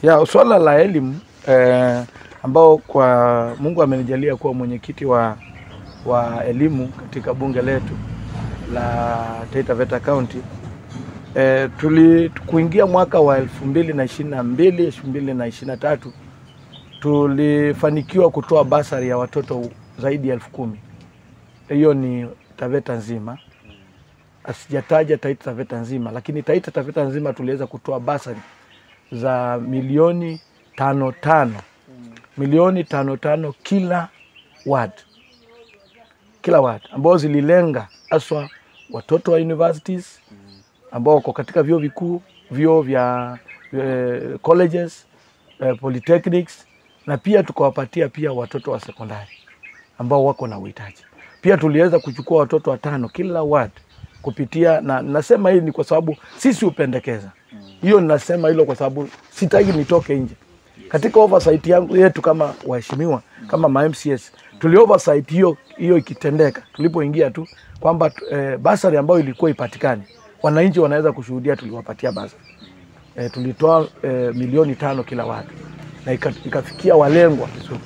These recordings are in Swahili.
Ya swala la elimu ambao kwa Mungu amenijalia kuwa mwenyekiti wa elimu katika bunge letu la Taita Taveta County. Kuingia mwaka wa 2022 2023 tulifanikiwa kutoa basari ya watoto zaidi ya 10,000. Hiyo ni Taveta nzima. Asijataja Taita Taveta nzima, lakini Taita Taveta nzima tuliweza kutoa basari za milioni 5 milioni 5 kila ward ambao zililenga aswa watoto wa universities ambao wako katika vyuo vikuu, vyuo vya colleges, polytechnics, na pia tukawapatia pia watoto wa sekondari ambao wako na uhitaji. Pia tuliweza kuchukua watoto 5 kila ward kupitia, na nasema hili ni kwa sababu sisi upendekeza. Hiyo ninasema hilo kwa sababu sitaki nitoke nje. Katika oversight yangu yetu kama waheshimiwa, kama MCS, tuli oversight hiyo ikitendeka. Tulipoingia tu kwamba basari ambayo ilikuwa ipatikane, wananchi wanaweza kushuhudia tuliwapatia basari. Tulitoa milioni 5 kila watu na ikafikia walengwa vizuri.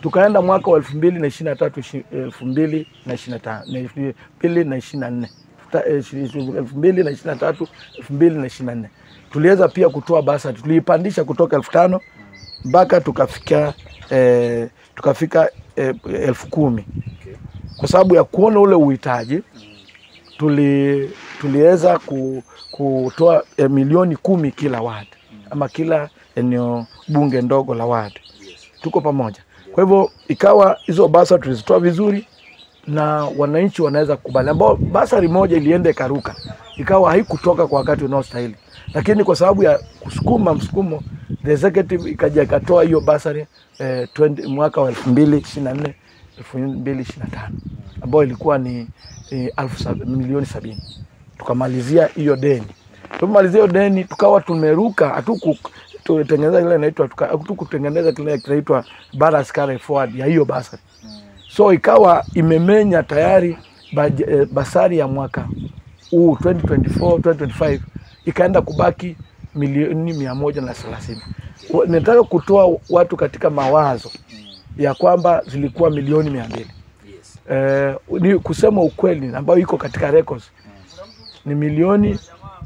Tukaenda mwaka wa 2023 2024 2024 tuliweza pia kutoa basari. Tuliipandisha kutoka 5,000 mpaka tukafika 10,000. Kwa sababu ya kuona ule uhitaji, tuliweza kutoa milioni 10 kila ward, ama kila eneo bunge ndogo la ward. Tuko pamoja. Kwa hivyo ikawa hizo basari tulizitoa vizuri na wananchi wanaweza kukubali. Ambao basari moja ilienda ikaruka, ikawa haikutoka kwa wakati unaostahili. Lakini kwa sababu ya msukumo, the executive ikaja ikatoa hiyo basari mwaka wa 2024 2025, ambao ilikuwa ni milioni 70. Tukamalizia hiyo deni. Tumalizia hiyo deni, tukawa tumeruka, tutengeneza ile inaitwa kutengeneza kile kinaitwa balance carry forward ya hiyo basari. So ikawa imemenya tayari basari ya mwaka huu 2024 2025 ikaenda kubaki milioni 130. Nataka kutoa watu katika mawazo ya kwamba zilikuwa milioni 200. Ni kusema ukweli ambayo iko katika records ni milioni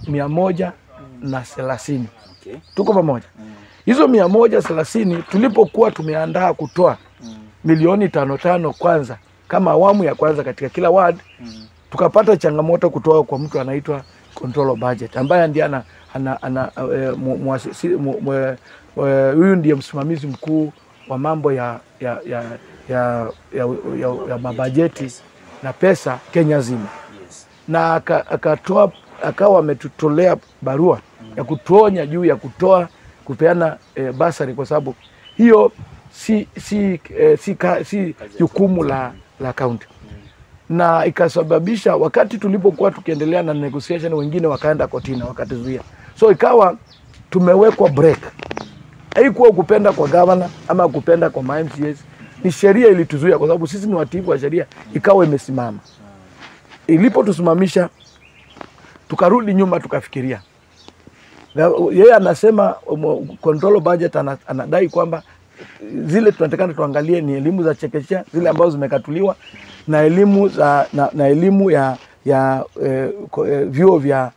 130. Tuko pamoja. Hizo 130 tulipokuwa tumeandaa kutoa milioni 5 kwanza kama awamu ya kwanza katika kila ward, tukapata changamoto kutoka kwa mtu anaitwa control budget, ambaye ndiye huyu ndiye msimamizi mkuu wa mambo ya mabajeti na pesa Kenya zima. Na akawa ametutolea barua ya kutuonya juu ya kupeana basari, kwa sababu hiyo si jukumu la county. Na ikasababisha wakati tulipokuwa tukiendelea na negotiation, wengine wakaenda kotini wakatuzuia. So ikawa tumewekwa break. Haikuwa kupenda kwa governor ama kupenda kwa MCS, ni sheria ilituzuia, kwa sababu sisi ni watiifu wa sheria. Ikawa imesimama. Ilipotusimamisha, tukarudi nyuma tukafikiria. Yeye anasema control budget anadai kwamba zile tunatakana tuangalie ni elimu za chekechea, zile ambazo zimekatuliwa, na elimu ya vyuo vya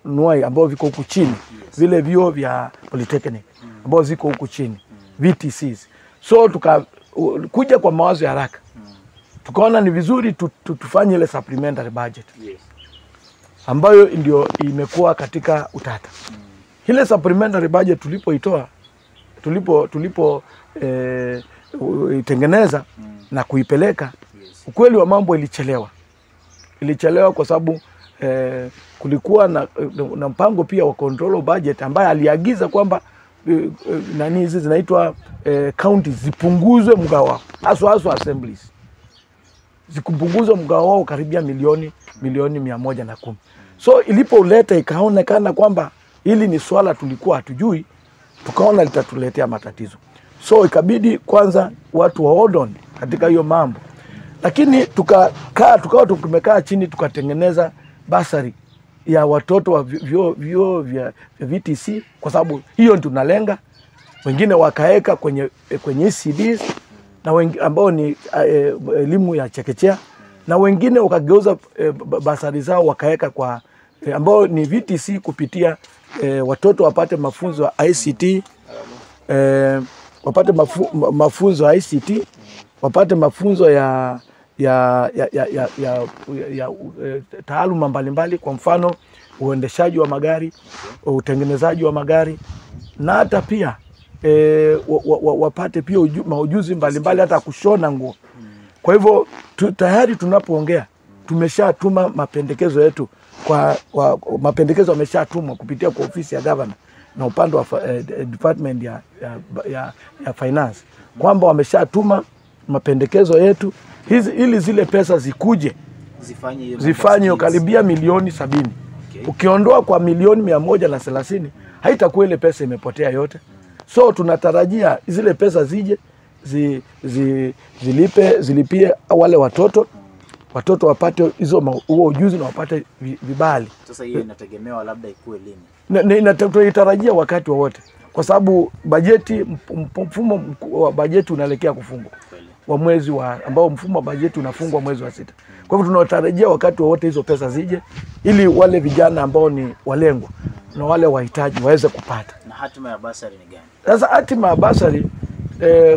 Nuai ambao viko huku chini, vile vyuo vya polytechnic ambao ziko huku chini, VTCs. So kuja kwa mawazo ya haraka, tukaona ni vizuri tufanye ile supplementary budget ambayo ndio imekuwa katika utata. Ile supplementary budget tulipo itengeneza na kuipeleka, ukweli wa mambo ilichelewa kwa sababu kulikuwa na mpango pia wa control budget ambaye aliagiza kwamba hizi zinaitwa counties zipunguzwe mgao wao, haswa assemblies zikupunguzwe mgao wao karibia milioni 110. So ilipoleta ikaonekana kwamba hili ni swala tulikuwa hatujui, tukaona litatuletea matatizo. So ikabidi kwanza watu wa hold on katika hiyo mambo. Lakini tukawa tumekaa chini tukatengeneza basari ya watoto wa vyuo vya VTC, kwa sababu hiyo tunalenga. Wengine wakaeka kwenye ECDs na ambao ni elimu ya chekechea, na wengine wakageuza basari zao wakaeka kwa ambao ni VTC kupitia watoto wapate mafunzo ya ICT, wapate mafunzo ya ICT, wapate mafunzo ya taaluma mbalimbali, kwa mfano uendeshaji wa magari, utengenezaji wa magari, na hata pia wapate pia maujuzi mbalimbali, hata kushona nguo. Kwa hivyo tayari tunapoongea tumeshatuma mapendekezo yetu mapendekezo yameshatumwa kupitia kwa ofisi ya governor na upande wa department ya finance, kwamba wameshatuma mapendekezo yetu ili zile pesa zikuje zifanye karibia milioni 70. Okay. Ukiondoa kwa milioni 130 haitakuwa ile pesa imepotea yote. So tunatarajia zile pesa zije zilipie wale watoto wapate huo ujuzi na wapate vibali. Sasa hiyo inategemewa labda ikuwe lini? Inatarajia wakati wowote, kwa sababu mfumo wa bajeti unaelekea kufungwa wa mwezi ambao mfumo wa bajeti unafungwa mwezi wa 6. Kwa hivyo tunatarajia wakati wowote hizo pesa zije, ili wale vijana ambao ni walengwa na wale wahitaji waweze kupata. Na hatima ya basari ni gani? Sasa hatima ya basari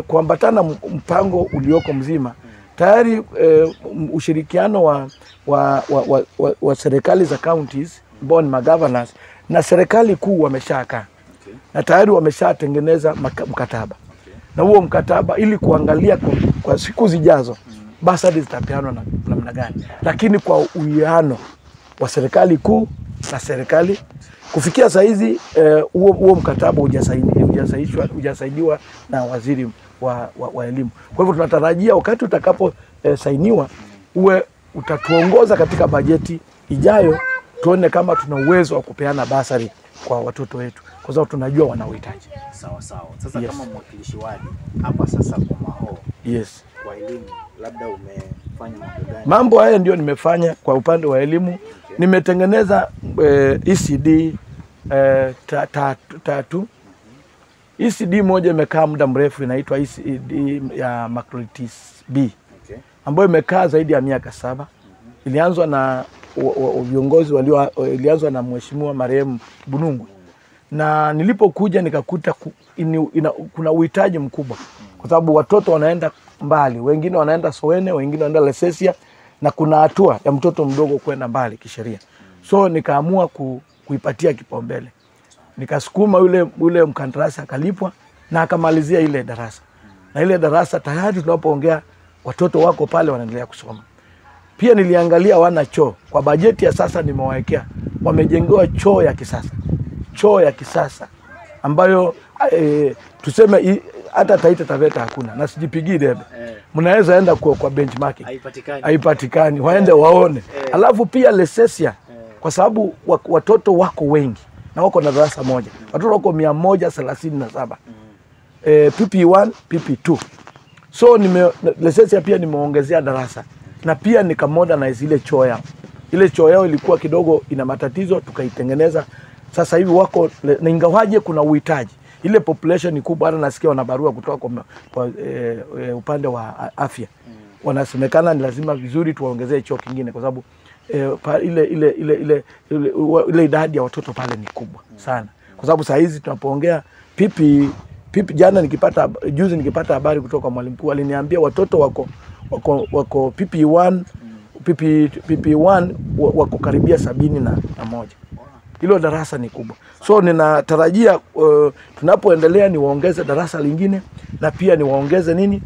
kuambatana mpango ulioko mzima tayari, ushirikiano wa serikali za counties ambao ni magovernors na serikali kuu wameshakaa. Okay. Na tayari wameshatengeneza mkataba. Okay. Na huo mkataba ili kuangalia kwa siku zijazo basari zitapeanwa namna gani, lakini kwa uwiano wa serikali kuu na serikali. Kufikia saa hizi huo mkataba hujasaidiwa na waziri wa elimu. Kwa hivyo tunatarajia wakati utakapo sainiwa utatuongoza katika bajeti ijayo, tuone kama tuna uwezo wa kupeana basari kwa watoto wetu, kwa sababu tunajua wanauhitaji. Sawa. Sasa yes. Kama mwakilishi wadi hapa sasa kwa Maho. Yes. Kwa elimu labda umefanya mambo gani? Mambo haya ndio nimefanya kwa upande wa elimu. Okay. Nimetengeneza ECD tatu. ECD moja imekaa muda mrefu, inaitwa ECD ya Macrolitis B. Okay. Ambayo imekaa zaidi ya miaka 7. Ilianzwa na viongozi ilianzwa na mheshimiwa marehemu Bunungu. Na nilipokuja nikakuta kuna uhitaji mkubwa, kwa sababu watoto wanaenda mbali, wengine wanaenda Soweto, wengine wanaenda Lesesia, na kuna hatua ya mtoto mdogo kwenda mbali kisheria. So nikaamua kuipatia kipaumbele. Nikasukuma yule mkandarasi akalipwa na akamalizia ile darasa. Na ile darasa tayari tunapoongea watoto wako pale wanaendelea kusoma. Pia niliangalia wana choo. Kwa bajeti ya sasa nimewaekea, wamejengewa choo ya kisasa. Choo ya kisasa ambayo tuseme hata Taita Taveta hakuna, na sijipigii debe. Mnaweza enda kwa benchmarking. Haipatikani. Waende waone. Alafu pia Lesesia, kwa sababu watoto wako wengi na wako na darasa moja. Watoto wako 137. PP1, PP2. So Lesesia pia nimeongezea darasa. Na pia nikamodernize ile choo yao. Ile choo yao ilikuwa kidogo ina matatizo, tukaitengeneza. Sasa hivi wako na ingawaje kuna uhitaji. Ile population ni kubwa, hata nasikia wana barua kutoka kwa upande wa afya. Wanasemekana ni lazima vizuri tuwaongezee choo kingine, kwa sababu ile idadi ya watoto pale ni kubwa sana. Kwa sababu saa hizi tunapoongea pipi juzi nikipata habari kutoka mwalimu mkuu, aliniambia watoto wako PP1 wako karibia 71. Hilo darasa ni kubwa. So ninatarajia tunapoendelea niwaongeze darasa lingine, na pia niwaongeze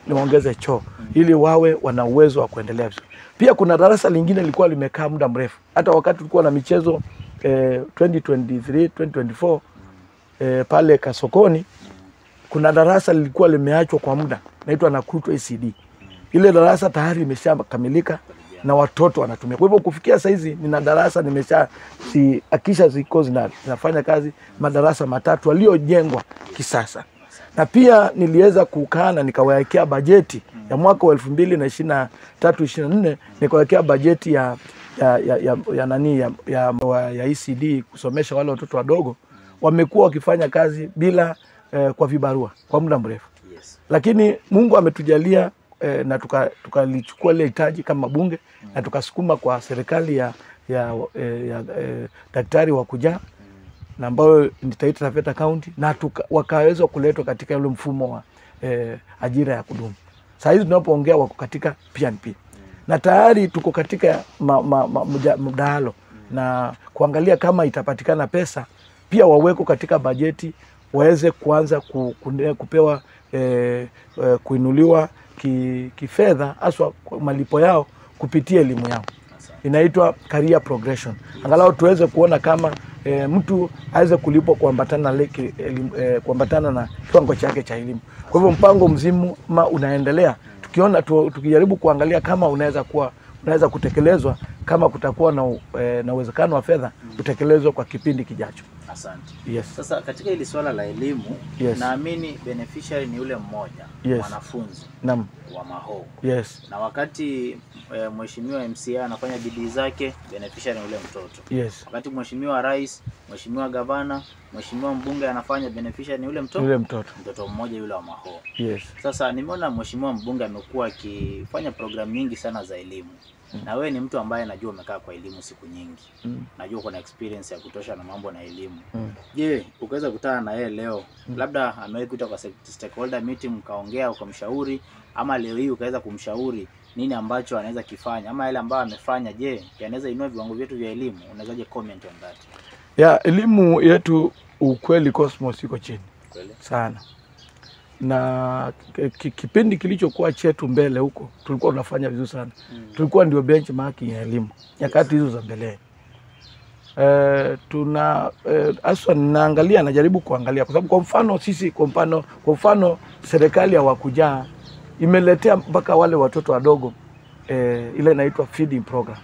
niwaongeze choo ili wawe wana uwezo wa kuendelea vizuri. Pia kuna darasa lingine lilikuwa limekaa muda mrefu. Hata wakati tulikuwa na michezo 2023 2024 pale Kasokoni, kuna darasa lilikuwa limeachwa kwa muda, naitwa Nakuto ECD. Ile darasa tayari imeshakamilika na watoto wanatumia. Kwa hivyo kufikia saa hizi nina darasa akisha ziko zinafanya kazi madarasa 3 waliojengwa kisasa. Na pia niliweza kukaa na nikawekea bajeti ya mwaka wa 2023-24, nikawekea bajeti ya ya ECD kusomesha wale watoto wadogo, wamekuwa wakifanya kazi bila kwa vibarua kwa muda mrefu. Yes. Lakini Mungu ametujalia na tukalichukua ile hitaji kama bunge na tukasukuma kwa serikali ya daktari wa kujaa na ambayo ni Taita Taveta County, na wakaweza kuletwa katika ule mfumo wa ajira ya kudumu. Sasa hizi tunapoongea wako katika PNP. Na tayari tuko katika mdahalo na kuangalia kama itapatikana pesa pia waweko katika bajeti waweze kuanza kupewa kuinuliwa kifedha haswa malipo yao kupitia elimu yao. Inaitwa career progression. Angalau tuweze kuona kama mtu aweze kulipwa kuambatana na kiwango chake cha elimu. Kwa hivyo mpango mzima unaendelea. Tukiona tukijaribu kuangalia kama unaweza kutekelezwa, kama kutakuwa na uwezekano wa fedha kutekelezwa kwa kipindi kijacho. Asante. Yes. Sasa katika hili swala la elimu, yes, naamini beneficiary ni yule mmoja, yes, mwanafunzi wa Maho. Yes. Na wakati mheshimiwa MCA anafanya bidii zake, beneficiary ni yule mtoto. Yes. Wakati mheshimiwa rais, mheshimiwa gavana, mheshimiwa mbunge anafanya, beneficiary ni yule mtoto. Mtoto mmoja yule wa Maho. Yes. Sasa nimeona mheshimiwa mbunge amekuwa akifanya programu nyingi sana za elimu. Na wewe ni mtu ambaye najua umekaa kwa elimu siku nyingi. Najua uko na experience ya kutosha na mambo na elimu. Je, ukaweza kutana na yeye leo? Labda amewahi kuita kwa stakeholder meeting mkaongea ukamshauri, ama leo hii ukaweza kumshauri nini ambacho anaweza kifanya, ama yale ambayo amefanya, je, yanaweza inua viwango vyetu vya elimu? Unawezaje comment on that? Ya elimu yetu ukweli Cosmos iko chini. Kweli sana. Na kipindi kilichokuwa chetu mbele huko tulikuwa tunafanya vizuri sana. Tulikuwa ndio benchmark ya elimu nyakati hizo za mbele. Aswa naangalia, najaribu kuangalia kwa sababu kwa mfano sisi kwa mfano serikali ya wakujaa imeletea mpaka wale watoto wadogo ile inaitwa feeding program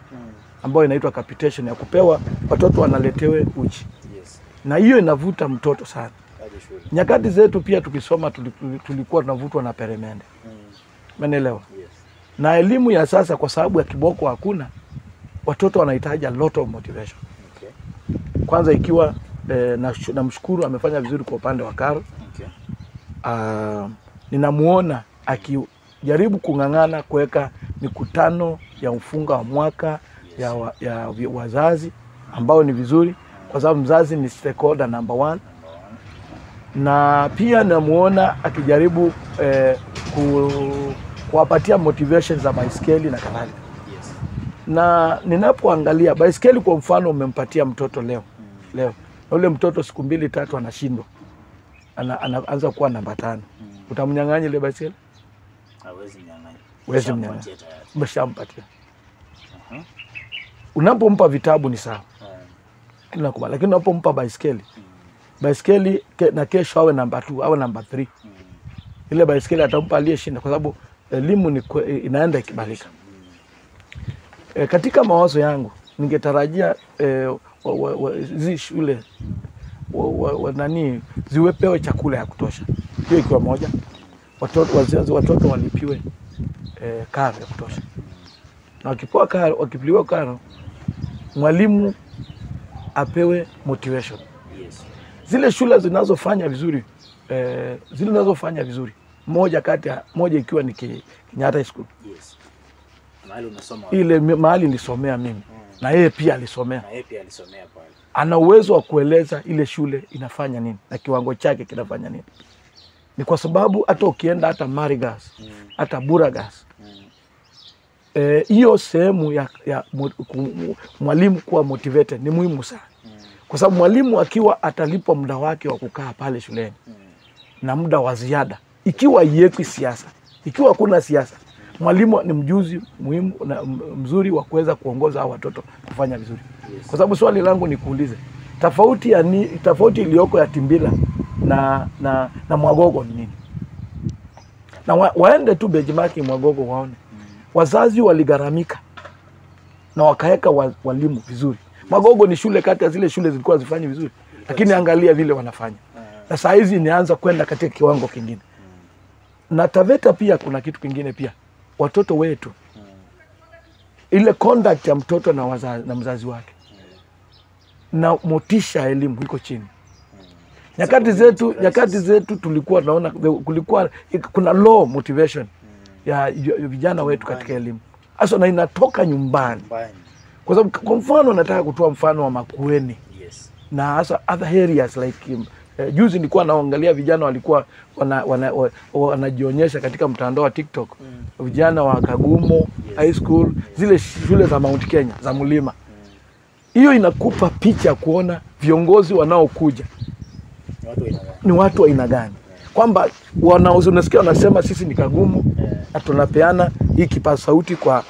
ambayo inaitwa capitation, ya kupewa watoto wanaletewe uji. Yes. Na hiyo inavuta mtoto sana. Nyakati zetu pia tukisoma tulikuwa tunavutwa na peremende. Umeelewa? Yes. Na elimu ya sasa kwa sababu ya kiboko hakuna, watoto wanahitaji a lot of motivation. Okay. Kwanza ikiwa namshukuru amefanya vizuri kwa upande wa Karo. Okay. Ninamuona akijaribu kung'ang'ana kuweka mikutano ya ufunga wa mwaka, yes, ya wazazi ambao ni vizuri kwa sababu mzazi ni stakeholder number 1. Na pia namuona akijaribu kuwapatia motivation za baiskeli na kadhalika. Yes. Na ninapoangalia baiskeli kwa mfano umempatia mtoto leo. Na ule mtoto siku 2-3 anashindwa. Anaanza kuwa namba 5. Utamnyang'anya ile baiskeli? Hawezi mnyang'anya. Huwezi mnyang'anya. Umeshampatia. Unapompa vitabu ni sawa. Lakini unapompa baiskeli na kesho awe namba 2 awe namba 3. Ile baiskeli atampa aliyeshinda kwa sababu elimu inaenda ikibalika. Katika mawazo yangu ningetarajia hizi shule ziwepewe chakula ya kutosha. Hiyo ikiwa moja. Watoto walipiwe karo ya kutosha. Na wakipiliwa karo, mwalimu apewe motivation. Yes. Zile shule zinazofanya vizuri, moja ikiwa ni Kenyatta School. Yes. Mahali unasoma. Ile mahali nilisomea mimi. Na yeye pia alisomea. Pale. Ana uwezo wa kueleza ile shule inafanya nini na kiwango chake kinafanya nini. Ni kwa sababu hata ukienda hata Marigas, hata Buragas, hiyo sehemu ya mwalimu kuwa motivated ni muhimu sana. Kwa sababu mwalimu akiwa atalipwa muda wake wa kukaa pale shuleni na muda wa ziada, ikiwa iwekwi siasa, ikiwa kuna siasa, mwalimu ni mjuzi muhimu na mzuri wa kuweza kuongoza hao watoto kufanya vizuri. Yes. Kwa sababu swali langu ni kuulize, tofauti iliyoko ya Timbila na Mwagogo ni nini? Na waende tu benchmark Mwagogo waone. Wazazi waligharamika na wakaweka walimu vizuri. Mwagogo ni shule kati ya zile shule zilikuwa zifanye vizuri, lakini angalia vile wanafanya. Na saa hizi inaanza kwenda katika kiwango kingine. Na Taveta pia kuna kitu kingine pia. Watoto wetu ile conduct ya mtoto na mzazi wake na motisha ya elimu iko chini. Nyakati zetu tulikuwa naona kuna low motivation ya vijana wetu katika elimu. Hasa na inatoka nyumbani. Kwa sababu kwa mfano nataka kutoa mfano wa Makueni. Na hasa other areas like juzi nilikuwa naangalia vijana walikuwa wanajionyesha katika mtandao wa TikTok. Vijana wa Kagumo High School, zile shule za Mount Kenya za Mlima. Hiyo inakupa picha kuona viongozi wanaokuja ni watu wa aina gani. Kwamba unasikia wanasema sisi ni Kagumo na tunapeana hii kipaza sauti kwa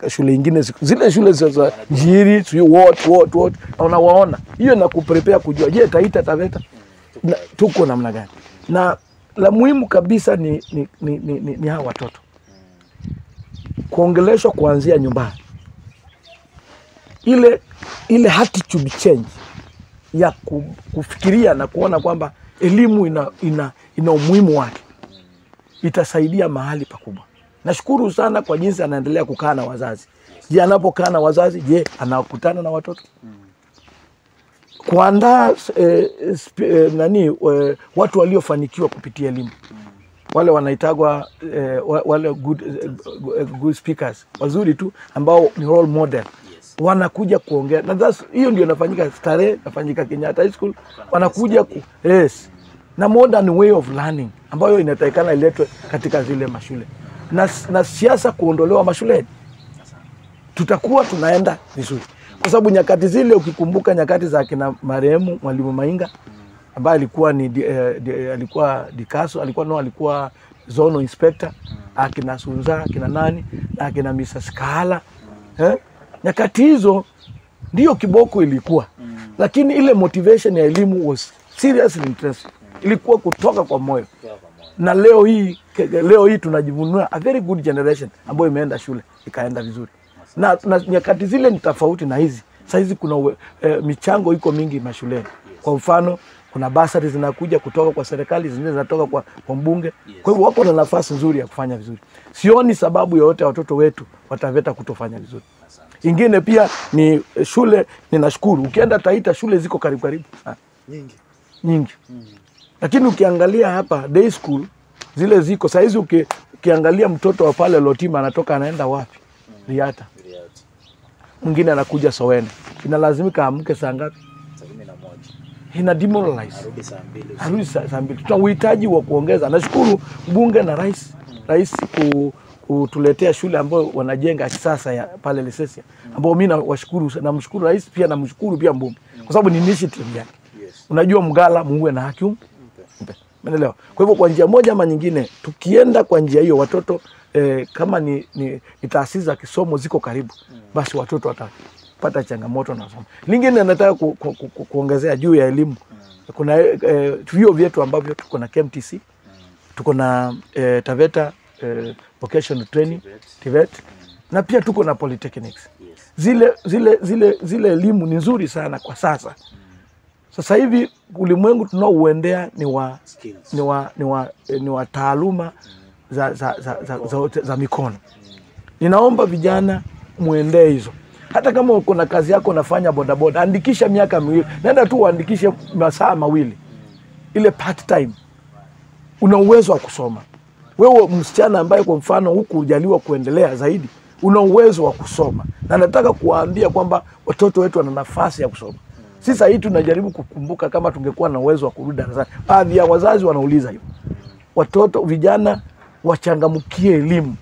shule nyingine, zile shule za Njiri, what unawaona. Hiyo inakuprepare kujua je Taita Taveta tuko namna gani. Na la muhimu kabisa ni hawa watoto kuongeleshwa kuanzia nyumbani. Ile attitude change ya kufikiria na kuona kwamba elimu ina umuhimu wake itasaidia mahali pakubwa. Nashukuru sana kwa jinsi anaendelea kukaa na wazazi. Je, anapokaa na wazazi, je, anakutana na watoto? Kuandaa watu waliofanikiwa kupitia elimu. Wale wanaitagwa wale good speakers, wazuri tu ambao ni role model. Wanakuja kuongea. Na hiyo ndio inafanyika Starehe, inafanyika Kenyatta High School, wanakuja na modern way of learning ambayo inatakikana iletwe katika zile mashule. Na siasa kuondolewa mashuleni. Tutakuwa tunaenda vizuri. Kwa sababu nyakati zile ukikumbuka nyakati za kina marehemu Mwalimu Mainga ambaye alikuwa alikuwa Dikaso, alikuwa Zono Inspector, akina Sunza, akina nani, akina Mrs. Kahala. Nyakati hizo ndio kiboko ilikuwa. Lakini ile motivation ya elimu was seriously interesting. Ilikuwa kutoka kwa moyo. Na leo hii tunajivunia a very good generation ambayo imeenda shule ikaenda vizuri. Na nyakati zile ni tofauti na hizi. Sasa hizi kuna michango iko mingi mashuleni. Kwa mfano kuna basari zinakuja kutoka kwa serikali, zingine zinatoka kwa mbunge. Kwa hivyo wako na nafasi nzuri ya kufanya vizuri. Sioni sababu yoyote watoto wetu wataveta kutofanya vizuri. Ingine pia ni shule, ninashukuru. Ukienda Taita shule ziko karibu. Nyingi. Lakini ukiangalia hapa day school zile ziko saa hizi ukiangalia mtoto wa pale Lotima anatoka anaenda wapi? Riata. Mwingine anakuja Sowene. Inalazimika amke saa ngapi? 11. Ina demoralize. Arudi saa 2. Tuna uhitaji wa kuongeza. Nashukuru bunge na rais kutuletea shule ambayo wanajenga kisasa ya pale Lesesia. Ambao mimi namshukuru rais pia namshukuru pia mbunge. Kwa sababu ni initiative yake. Unajua Mgala muue na haki. Umeelewa? Kwa hivyo kwa njia moja ama nyingine tukienda kwa njia hiyo watoto kama ni taasisi za kisomo ziko karibu, basi watoto watapata changamoto na somo. Lingine nataka kuongezea juu ya elimu. Kuna vyuo vyetu ambavyo tuko na KMTC, tuko na Taveta Vocational Training, TVET, na pia tuko na polytechnics. Zile elimu ni nzuri sana kwa sasa. Sasa hivi ulimwengu tunaouendea ni wa taaluma za mikono. Ninaomba vijana muendee hizo. Hata kama uko na kazi yako unafanya bodaboda, andikisha miaka 2. Nenda tu uandikishe masaa 2. Ile part time. Una uwezo wa kusoma. Wewe msichana ambaye kwa mfano huku hujaliwa kuendelea zaidi, una uwezo wa kusoma. Na nataka kuwaambia kwamba watoto wetu wana nafasi ya kusoma. Sasa hii tunajaribu kukumbuka kama tungekuwa na uwezo wa kurudi darasani. Baadhi ya wazazi wanauliza hivyo. Watoto vijana wachangamkie elimu.